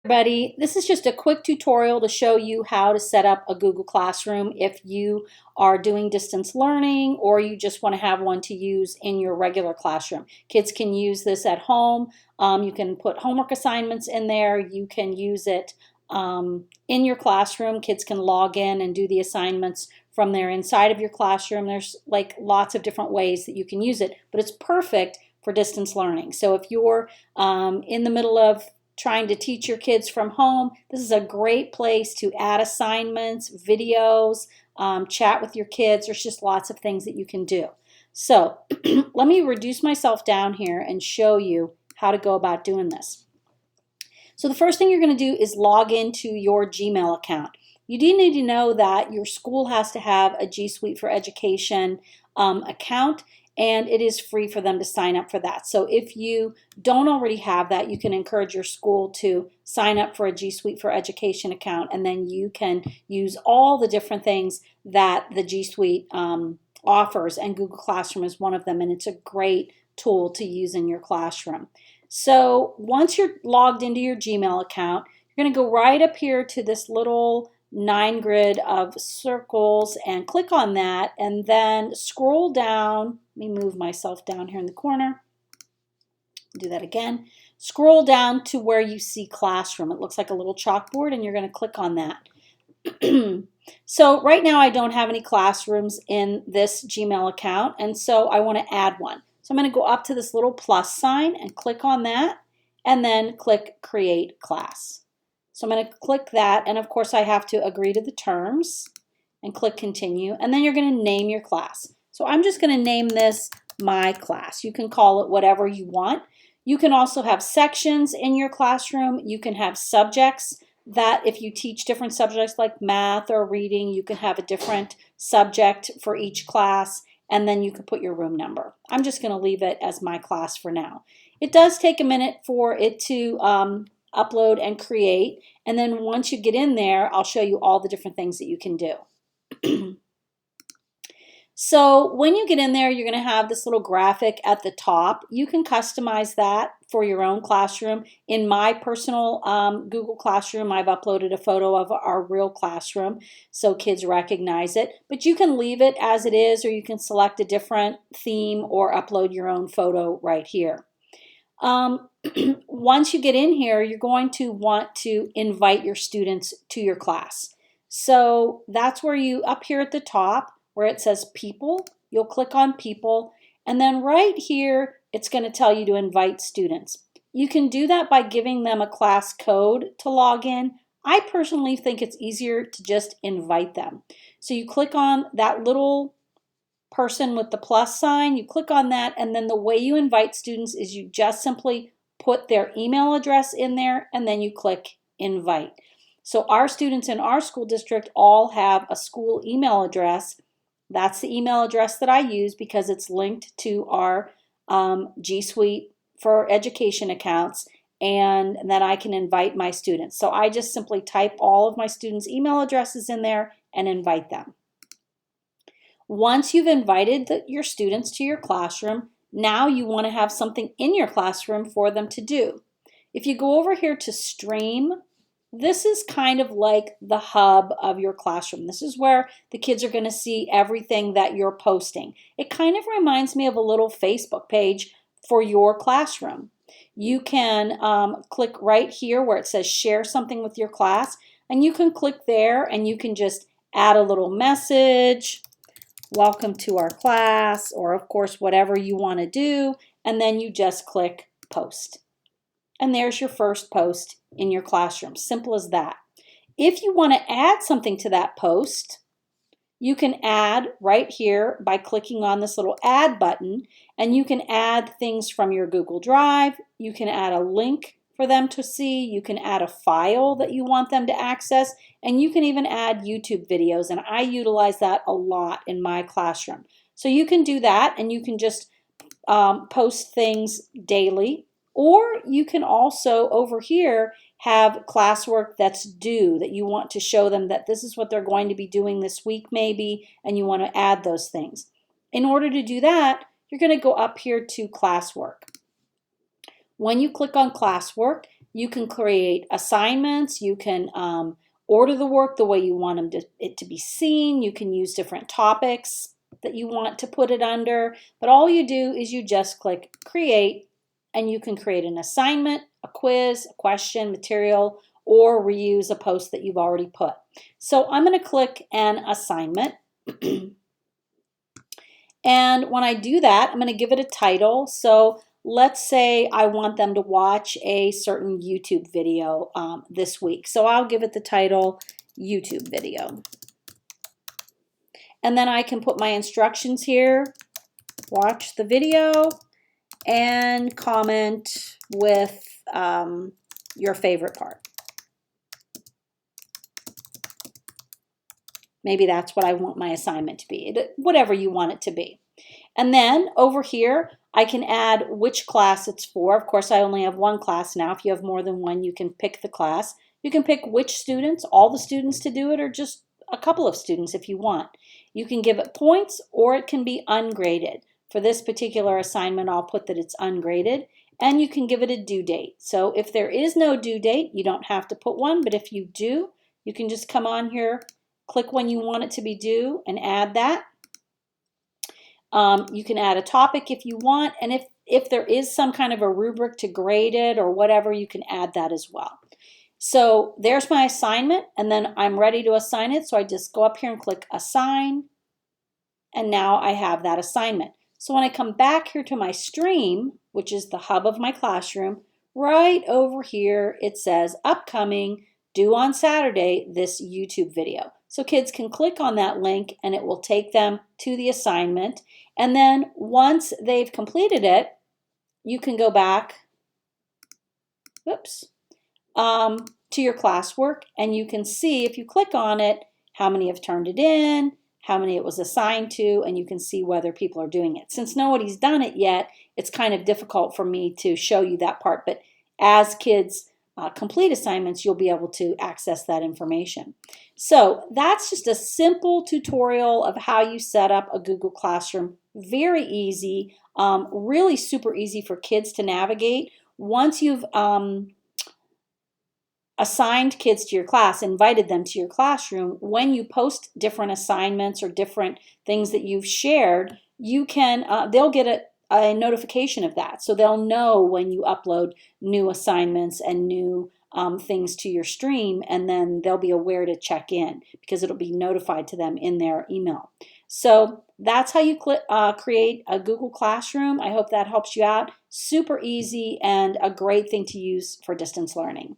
Everybody, this is just a quick tutorial to show you how to set up a Google Classroom if you are doing distance learning or you just want to have one to use in your regular classroom. Kids can use this at home. You can put homework assignments in there. You can use it in your classroom. Kids can log in and do the assignments from there inside of your classroom. There's like lots of different ways that you can use it, but it's perfect for distance learning. So if you're in the middle of trying to teach your kids from home, this is a great place to add assignments, videos, chat with your kids. There's just lots of things that you can do. So let me reduce myself down here and show you how to go about doing this. So the first thing you're going to do is log into your Gmail account. You do need to know that your school has to have a G Suite for Education account, and it is free for them to sign up for that. So if you don't already have that, you can encourage your school to sign up for a G Suite for Education account, and then you can use all the different things that the G Suite offers, and Google Classroom is one of them, and it's a great tool to use in your classroom. So once you're logged into your Gmail account, you're going to go right up here to this little 9 grid of circles and click on that, and then scroll down. Let me move myself down here in the corner. Do that again. Scroll down to where you see Classroom. It looks like a little chalkboard, and you're going to click on that. So right now I don't have any classrooms in this Gmail account, and so I want to add one. So I'm going to go up to this little plus sign and click on that, and then click Create Class. So I'm going to click that, and of course I have to agree to the terms and click Continue, and then you're going to name your class. So I'm just going to name this My Class. You can call it whatever you want. You can also have sections in your classroom. You can have subjects that if you teach different subjects like math or reading, you can have a different subject for each class, and then you can put your room number. I'm just going to leave it as My Class for now. It does take a minute for it to upload and create, and then once you get in there, I'll show you all the different things that you can do. So when you get in there, you're going to have this little graphic at the top. You can customize that for your own classroom. In my personal Google Classroom, I've uploaded a photo of our real classroom so kids recognize it. But you can leave it as it is, or you can select a different theme or upload your own photo right here. Once you get in here, you're going to want to invite your students to your class. So that's where you, up here at the top, where it says People, you'll click on People, and then right here, it's going to tell you to invite students. You can do that by giving them a class code to log in. I personally think it's easier to just invite them. So you click on that little person with the plus sign, you click on that, and then the way you invite students is you just simply put their email address in there, and then you click Invite. So our students in our school district all have a school email address. That's the email address that I use because it's linked to our G Suite for Education accounts, and then I can invite my students. So I just simply type all of my students' email addresses in there and invite them. Once you've invited your students to your classroom, now you want to have something in your classroom for them to do. If you go over here to Stream, this is kind of like the hub of your classroom. This is where the kids are going to see everything that you're posting. It kind of reminds me of a little Facebook page for your classroom. You can click right here where it says share something with your class, and you can click there and you can just add a little message, welcome to our class, or of course whatever you want to do, and then you just click post. And there's your first post in your classroom. Simple as that. If you want to add something to that post, you can add right here by clicking on this little add button, and you can add things from your Google Drive. You can add a link for them to see. You can add a file that you want them to access, and you can even add YouTube videos, and I utilize that a lot in my classroom. So you can do that, and you can just post things daily. Or you can also, over here, have classwork that's due, that you want to show them that this is what they're going to be doing this week maybe, and you want to add those things. In order to do that, you're going to go up here to classwork. When you click on classwork, You can create assignments. You can order the work the way you want it to be seen. You can use different topics that you want to put it under. But all you do is you just click create, and you can create an assignment, a quiz, a question, material, or reuse a post that you've already put. So I'm going to click an assignment. And when I do that, I'm going to give it a title. So let's say I want them to watch a certain YouTube video this week. So I'll give it the title YouTube video. And then I can put my instructions here. Watch the video and comment with your favorite part. Maybe that's what I want my assignment to be, whatever you want it to be. And then over here, I can add which class it's for. Of course, I only have one class now. If you have more than one, you can pick the class. You can pick which students, all the students to do it, or just a couple of students if you want. You can give it points, or it can be ungraded. For this particular assignment, I'll put that it's ungraded, and you can give it a due date. So if there is no due date, you don't have to put one, but if you do, you can just come on here, click when you want it to be due, and add that. You can add a topic if you want, and if there is some kind of a rubric to grade it or whatever, you can add that as well. So there's my assignment, and then I'm ready to assign it. So I just go up here and click assign, and now I have that assignment. So when I come back here to my stream, which is the hub of my classroom, right over here it says upcoming, due on Saturday, this YouTube video. So kids can click on that link and it will take them to the assignment. And then once they've completed it, you can go back, whoops, to your classwork, and you can see if you click on it, how many have turned it in, how many it was assigned to, and you can see whether people are doing it. Since nobody's done it yet, it's kind of difficult for me to show you that part, but as kids complete assignments, you'll be able to access that information. So that's just a simple tutorial of how you set up a Google Classroom. Very easy, really super easy for kids to navigate. Once you've assigned kids to your class, invited them to your classroom, when you post different assignments or different things that you've shared, you can they'll get a notification of that. So they'll know when you upload new assignments and new things to your stream, and then they'll be aware to check in because it'll be notified to them in their email. So that's how you create a Google Classroom. I hope that helps you out. Super easy and a great thing to use for distance learning.